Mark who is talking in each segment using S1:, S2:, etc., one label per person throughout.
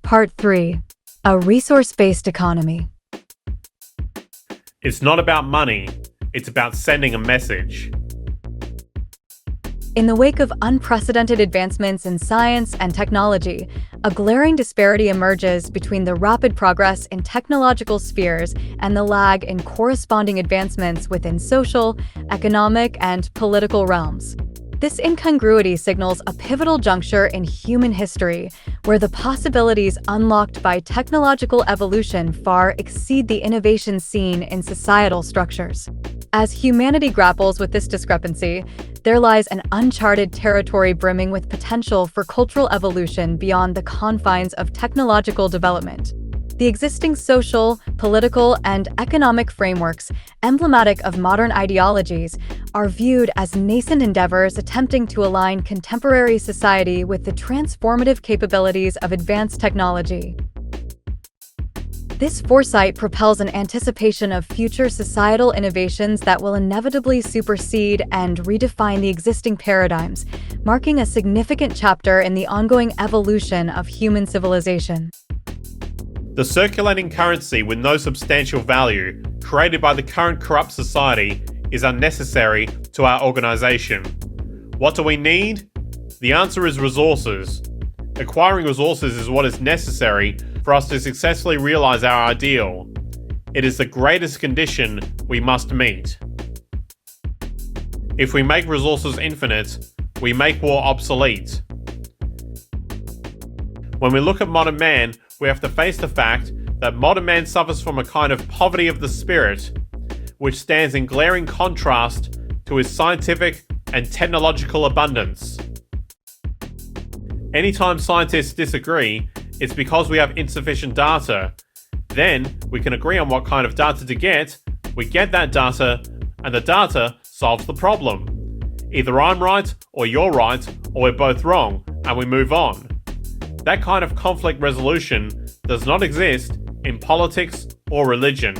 S1: Part 3. A resource-based economy.
S2: It's not about money, it's about sending a message.
S1: In the wake of unprecedented advancements in science and technology, a glaring disparity emerges between the rapid progress in technological spheres and the lag in corresponding advancements within social, economic, and political realms. This incongruity signals a pivotal juncture in human history, where the possibilities unlocked by technological evolution far exceed the innovations seen in societal structures. As humanity grapples with this discrepancy, there lies an uncharted territory brimming with potential for cultural evolution beyond the confines of technological development. The existing social, political, and economic frameworks, emblematic of modern ideologies, are viewed as nascent endeavors attempting to align contemporary society with the transformative capabilities of advanced technology. This foresight propels an anticipation of future societal innovations that will inevitably supersede and redefine the existing paradigms, marking a significant chapter in the ongoing evolution of human civilization.
S2: The circulating currency with no substantial value, created by the current corrupt society, is unnecessary to our organisation. What do we need? The answer is resources. Acquiring resources is what is necessary for us to successfully realise our ideal. It is the greatest condition we must meet. If we make resources infinite, we make war obsolete. When we look at modern man, we have to face the fact that modern man suffers from a kind of poverty of the spirit, which stands in glaring contrast to his scientific and technological abundance. Anytime scientists disagree, it's because we have insufficient data. Then we can agree on what kind of data to get, we get that data, and the data solves the problem. Either I'm right, or you're right, or we're both wrong, and we move on. That kind of conflict resolution does not exist in politics or religion.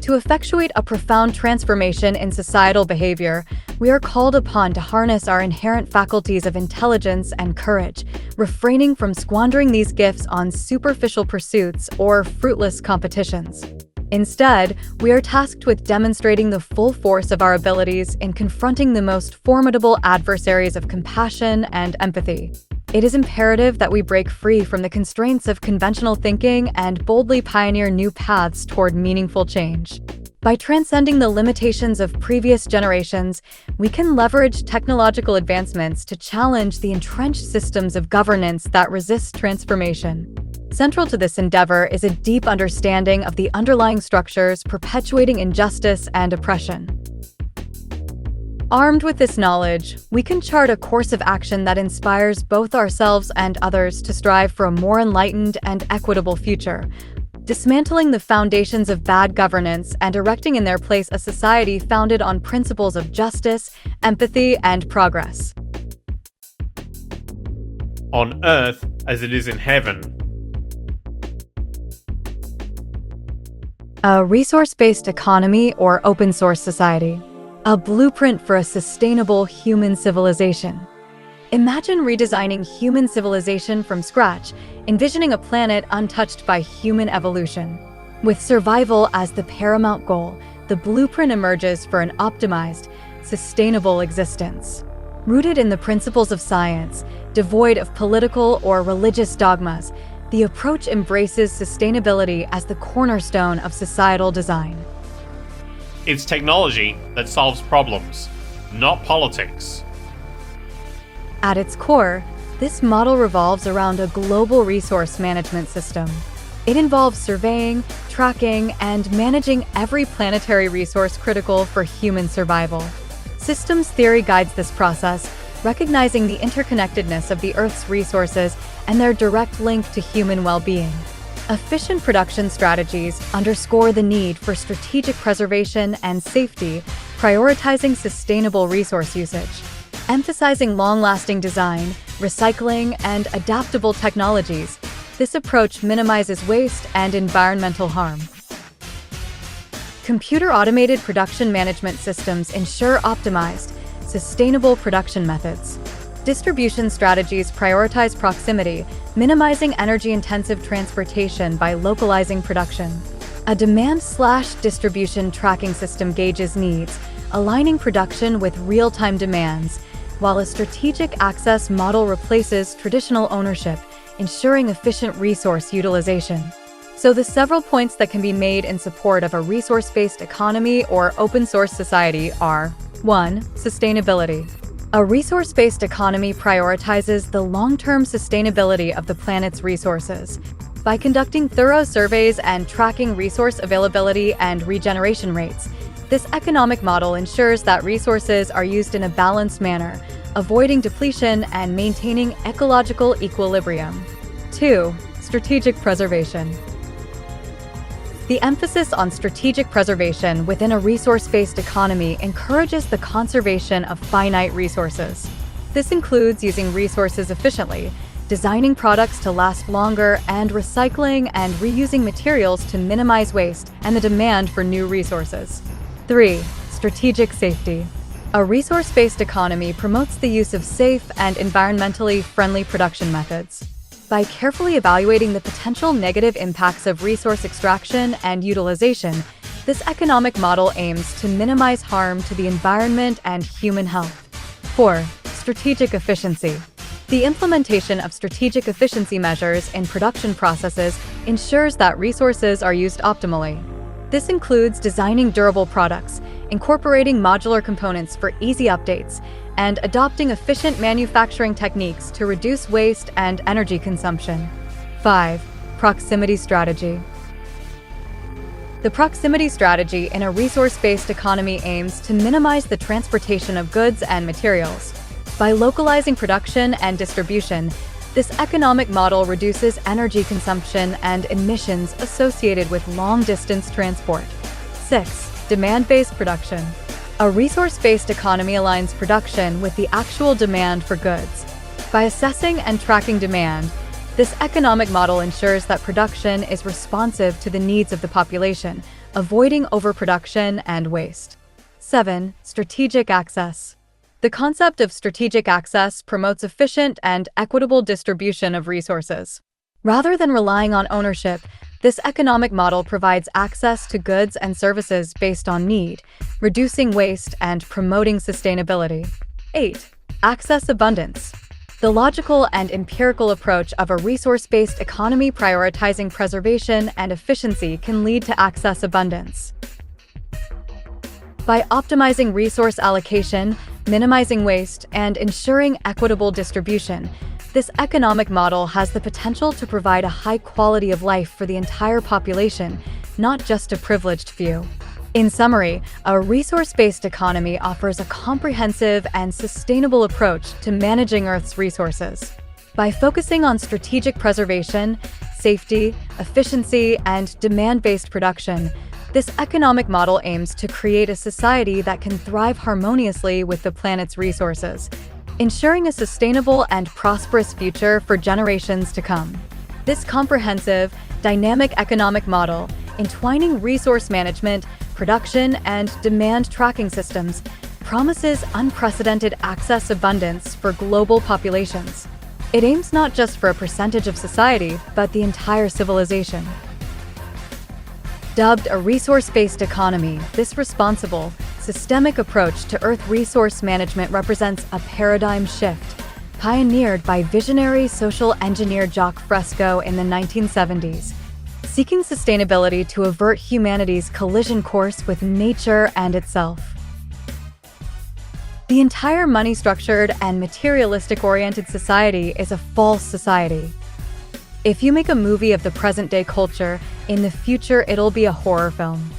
S1: To effectuate a profound transformation in societal behavior, we are called upon to harness our inherent faculties of intelligence and courage, refraining from squandering these gifts on superficial pursuits or fruitless competitions. Instead, we are tasked with demonstrating the full force of our abilities in confronting the most formidable adversaries of compassion and empathy. It is imperative that we break free from the constraints of conventional thinking and boldly pioneer new paths toward meaningful change. By transcending the limitations of previous generations, we can leverage technological advancements to challenge the entrenched systems of governance that resist transformation. Central to this endeavor is a deep understanding of the underlying structures perpetuating injustice and oppression. Armed with this knowledge, we can chart a course of action that inspires both ourselves and others to strive for a more enlightened and equitable future, dismantling the foundations of bad governance and erecting in their place a society founded on principles of justice, empathy, and progress.
S2: On earth as it is in heaven.
S1: A resource-based economy or open source society. A blueprint for a sustainable human civilization. Imagine redesigning human civilization from scratch, envisioning a planet untouched by human evolution. With survival as the paramount goal, the blueprint emerges for an optimized, sustainable existence. Rooted in the principles of science, devoid of political or religious dogmas, the approach embraces sustainability as the cornerstone of societal design.
S2: It's technology that solves problems, not politics.
S1: At its core, this model revolves around a global resource management system. It involves surveying, tracking, and managing every planetary resource critical for human survival. Systems theory guides this process, recognizing the interconnectedness of the Earth's resources and their direct link to human well-being. Efficient production strategies underscore the need for strategic preservation and safety, prioritizing sustainable resource usage. Emphasizing long-lasting design, recycling, and adaptable technologies, this approach minimizes waste and environmental harm. Computer-automated production management systems ensure optimized, sustainable production methods. Distribution strategies prioritize proximity, minimizing energy-intensive transportation by localizing production. A demand/distribution tracking system gauges needs, aligning production with real-time demands, while a strategic access model replaces traditional ownership, ensuring efficient resource utilization. So the several points that can be made in support of a resource-based economy or open-source society are: 1. Sustainability. A resource-based economy prioritizes the long-term sustainability of the planet's resources. By conducting thorough surveys and tracking resource availability and regeneration rates, this economic model ensures that resources are used in a balanced manner, avoiding depletion and maintaining ecological equilibrium. 2. Strategic preservation. The emphasis on strategic preservation within a resource-based economy encourages the conservation of finite resources. This includes using resources efficiently, designing products to last longer, and recycling and reusing materials to minimize waste and the demand for new resources. 3. Strategic safety. A resource-based economy promotes the use of safe and environmentally friendly production methods. By carefully evaluating the potential negative impacts of resource extraction and utilization, this economic model aims to minimize harm to the environment and human health. 4. Strategic efficiency. The implementation of strategic efficiency measures in production processes ensures that resources are used optimally. This includes designing durable products, incorporating modular components for easy updates, and adopting efficient manufacturing techniques to reduce waste and energy consumption. 5. Proximity strategy. The proximity strategy in a resource-based economy aims to minimize the transportation of goods and materials. By localizing production and distribution, this economic model reduces energy consumption and emissions associated with long-distance transport. 6. Demand-based production. A resource-based economy aligns production with the actual demand for goods. By assessing and tracking demand, this economic model ensures that production is responsive to the needs of the population, avoiding overproduction and waste. 7. Strategic access. The concept of strategic access promotes efficient and equitable distribution of resources. Rather than relying on ownership, this economic model provides access to goods and services based on need, reducing waste and promoting sustainability. 8. Access abundance. The logical and empirical approach of a resource-based economy prioritizing preservation and efficiency can lead to access abundance. By optimizing resource allocation, minimizing waste, and ensuring equitable distribution, this economic model has the potential to provide a high quality of life for the entire population, not just a privileged few. In summary, a resource-based economy offers a comprehensive and sustainable approach to managing Earth's resources. By focusing on strategic preservation, safety, efficiency, and demand-based production, this economic model aims to create a society that can thrive harmoniously with the planet's resources, ensuring a sustainable and prosperous future for generations to come. This comprehensive, dynamic economic model, entwining resource management, production, and demand tracking systems, promises unprecedented access abundance for global populations. It aims not just for a percentage of society, but the entire civilization. Dubbed a resource-based economy, this responsible, systemic approach to Earth resource management represents a paradigm shift, pioneered by visionary social engineer Jacques Fresco in the 1970s, seeking sustainability to avert humanity's collision course with nature and itself. The entire money-structured and materialistic-oriented society is a false society. If you make a movie of the present-day culture, in the future it'll be a horror film.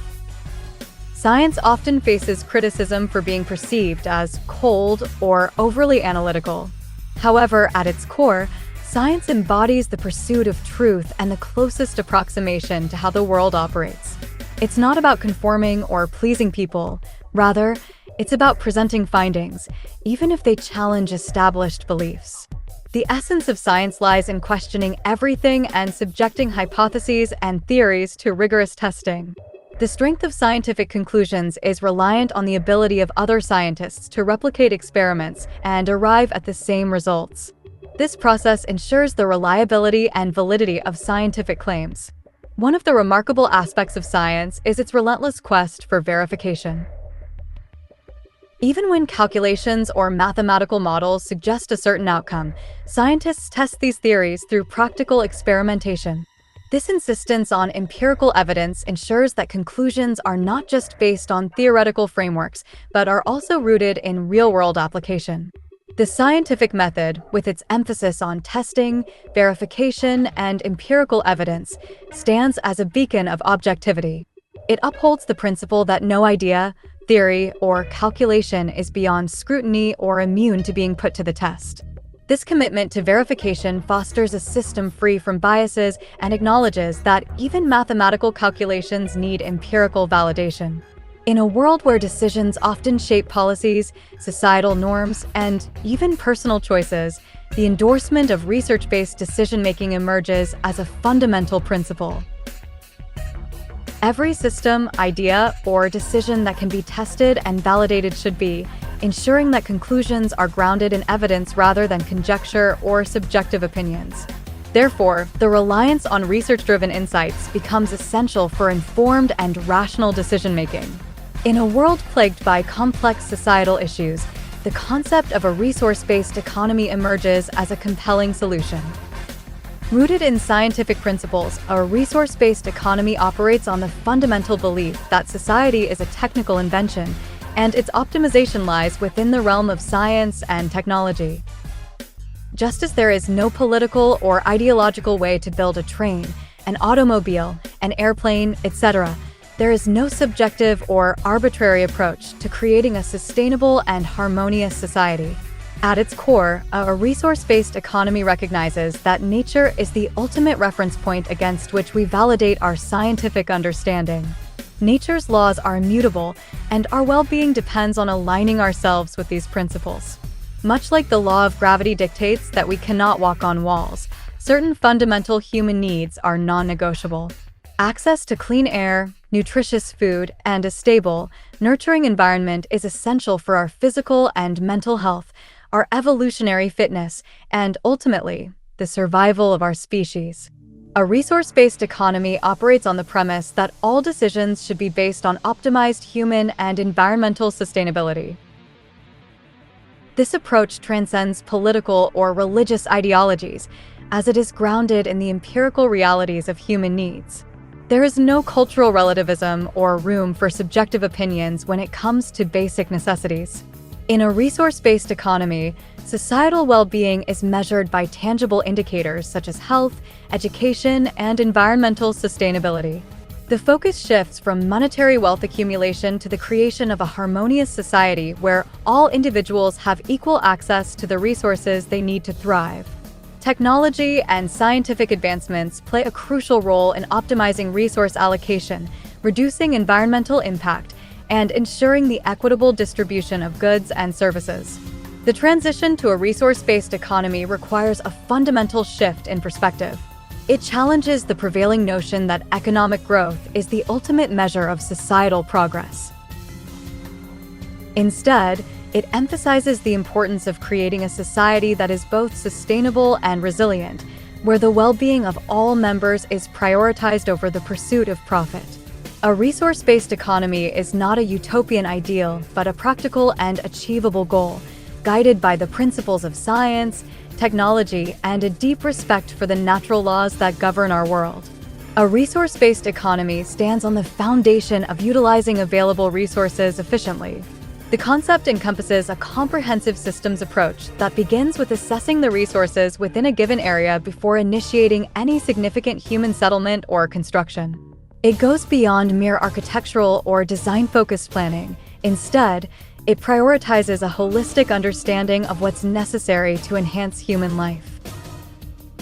S1: Science often faces criticism for being perceived as cold or overly analytical. However, at its core, science embodies the pursuit of truth and the closest approximation to how the world operates. It's not about conforming or pleasing people. Rather, it's about presenting findings, even if they challenge established beliefs. The essence of science lies in questioning everything and subjecting hypotheses and theories to rigorous testing. The strength of scientific conclusions is reliant on the ability of other scientists to replicate experiments and arrive at the same results. This process ensures the reliability and validity of scientific claims. One of the remarkable aspects of science is its relentless quest for verification. Even when calculations or mathematical models suggest a certain outcome, scientists test these theories through practical experimentation. This insistence on empirical evidence ensures that conclusions are not just based on theoretical frameworks, but are also rooted in real-world application. The scientific method, with its emphasis on testing, verification, and empirical evidence, stands as a beacon of objectivity. It upholds the principle that no idea, theory, or calculation is beyond scrutiny or immune to being put to the test. This commitment to verification fosters a system free from biases and acknowledges that even mathematical calculations need empirical validation. In a world where decisions often shape policies, societal norms, and even personal choices, the endorsement of research-based decision-making emerges as a fundamental principle. Every system, idea, or decision that can be tested and validated should be, ensuring that conclusions are grounded in evidence rather than conjecture or subjective opinions. Therefore, the reliance on research-driven insights becomes essential for informed and rational decision-making. In a world plagued by complex societal issues, the concept of a resource-based economy emerges as a compelling solution. Rooted in scientific principles, a resource-based economy operates on the fundamental belief that society is a technical invention, and its optimization lies within the realm of science and technology. Just as there is no political or ideological way to build a train, an automobile, an airplane, etc., there is no subjective or arbitrary approach to creating a sustainable and harmonious society. At its core, a resource-based economy recognizes that nature is the ultimate reference point against which we validate our scientific understanding. Nature's laws are immutable, and our well-being depends on aligning ourselves with these principles. Much like the law of gravity dictates that we cannot walk on walls, certain fundamental human needs are non-negotiable. Access to clean air, nutritious food, and a stable, nurturing environment is essential for our physical and mental health, our evolutionary fitness, and ultimately, the survival of our species. A resource-based economy operates on the premise that all decisions should be based on optimized human and environmental sustainability. This approach transcends political or religious ideologies, as it is grounded in the empirical realities of human needs. There is no cultural relativism or room for subjective opinions when it comes to basic necessities. In a resource-based economy, societal well-being is measured by tangible indicators such as health, education, and environmental sustainability. The focus shifts from monetary wealth accumulation to the creation of a harmonious society where all individuals have equal access to the resources they need to thrive. Technology and scientific advancements play a crucial role in optimizing resource allocation, reducing environmental impact, and ensuring the equitable distribution of goods and services. The transition to a resource-based economy requires a fundamental shift in perspective. It challenges the prevailing notion that economic growth is the ultimate measure of societal progress. Instead, it emphasizes the importance of creating a society that is both sustainable and resilient, where the well-being of all members is prioritized over the pursuit of profit. A resource-based economy is not a utopian ideal, but a practical and achievable goal, guided by the principles of science, technology, and a deep respect for the natural laws that govern our world. A resource-based economy stands on the foundation of utilizing available resources efficiently. The concept encompasses a comprehensive systems approach that begins with assessing the resources within a given area before initiating any significant human settlement or construction. It goes beyond mere architectural or design-focused planning. Instead, it prioritizes a holistic understanding of what's necessary to enhance human life.